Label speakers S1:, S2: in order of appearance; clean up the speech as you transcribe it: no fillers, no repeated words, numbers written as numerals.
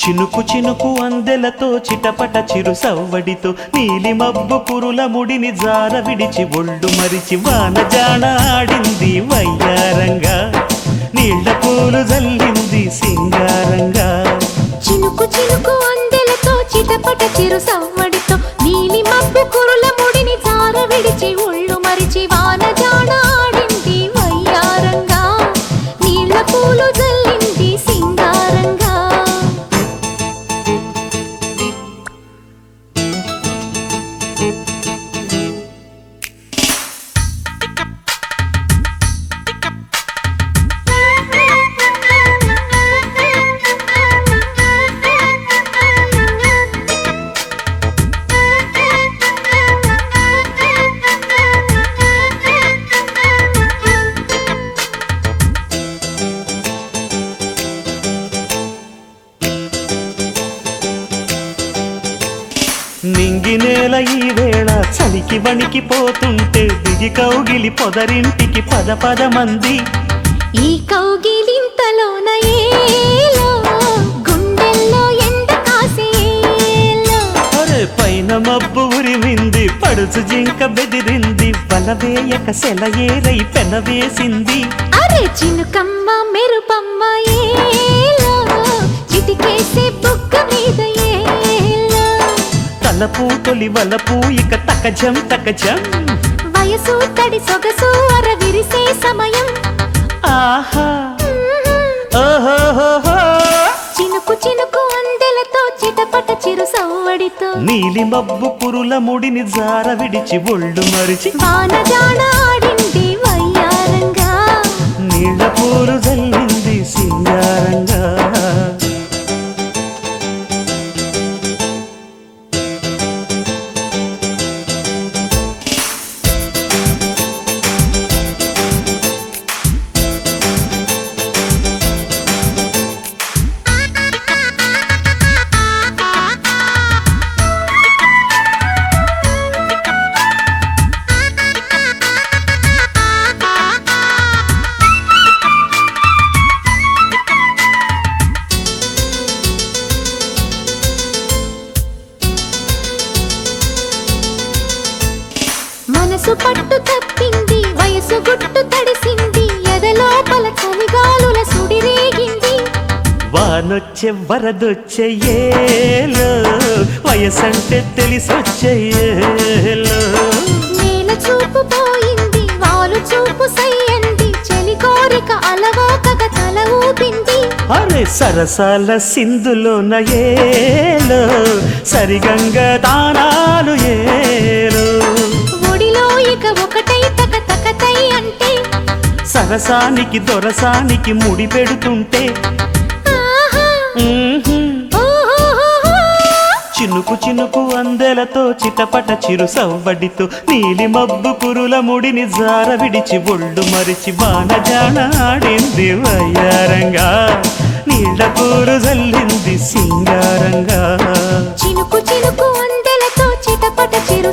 S1: చినుకు చినుకు అందెలతో చిటపట చిరు సవ్వడితో నీలి మబ్బు కురుల ముడిని జార విడిచి ఒళ్ళు మరిచి వానజాన ఆడింది వయ్యారంగా నీళ్ల పూలు జల్లింది సింగారంగా
S2: చినుకు చినుకు అందెలతో చిటపట చిరు సవ్వడితో నీలి మబ్బు కురుల ముడిని జార విడిచి ఒళ్ళు మరిచి వానజాన ఆడింది వయ్యారంగా నీళ్ల పూలు జల్లింది సింగారంగా
S1: నింగినేల ఈ వేళ చలికి వణికిపోతుంటే దిగి కౌగిలి పొదరింటికి పద పద మంది
S2: ఈ కౌగిలింతలోన ఏలో గుండెల్లో ఎండ కాసేలో
S1: అరే పైన మబ్బు ఉరిమింది పడుచు జింక బెదిరింది వలవేయక సెలయేరై పెనవేసింది
S2: అరే చినుకమ్మ మెరుపమ్మ ఏలో చిటికేసే బుగ్గ మీద ఏలో
S1: తలపూ తొలి వలపూ ఇక తకజం తకజం
S2: వయసు తడి సొగసు అర విరిసే సమయం
S1: ఆహా ఓహోహోహో
S2: చినుకు చినుకు అందెలతో చిటపట చిరు సవ్వడితో
S1: నీలి మబ్బు కురుల ముడిని జార విడిచి ఒళ్ళు మరిచి
S2: వానజాన ఆడింది వయ్యారంగా
S1: నీళ్ల పూలు జల్లింది సింగారంగా
S2: మనసు పట్టు తప్పింది వయసు గుట్టు తడిసింది ఎదలోపల చలిగాలుల సుడిరేగింది
S1: వానొచ్చే వరదొచ్చే ఏలో వయసంటే తెలిసొచ్చే ఏలో
S2: నేల చూపు పోయింది వాలు చూపు సయ్యంది చలి కోరిక అలవోకగా తల ఊపింది
S1: అరే సరసాల సింధులోన ఏలో సరిగంగ దానాలు ఏలో
S2: ఒడిలో ఇక ఒకటై తక తకతై అంటే
S1: సరసానికి దొరసానికి ముడి పెడుతుంటే
S2: ఆహా ఓహోహోహో
S1: చినుకు చినుకు అందెలతో చిటపట చిరు సవ్వడితో నీలి మబ్బు కురుల ముడిని జార విడిచి ఒళ్ళు మరిచి వానజాన ఆడింది వయ్యారంగా నీళ్ల పూలు జల్లింది సింగారంగా
S2: చినుకు చినుకు అందెలతో చిటపట చిరు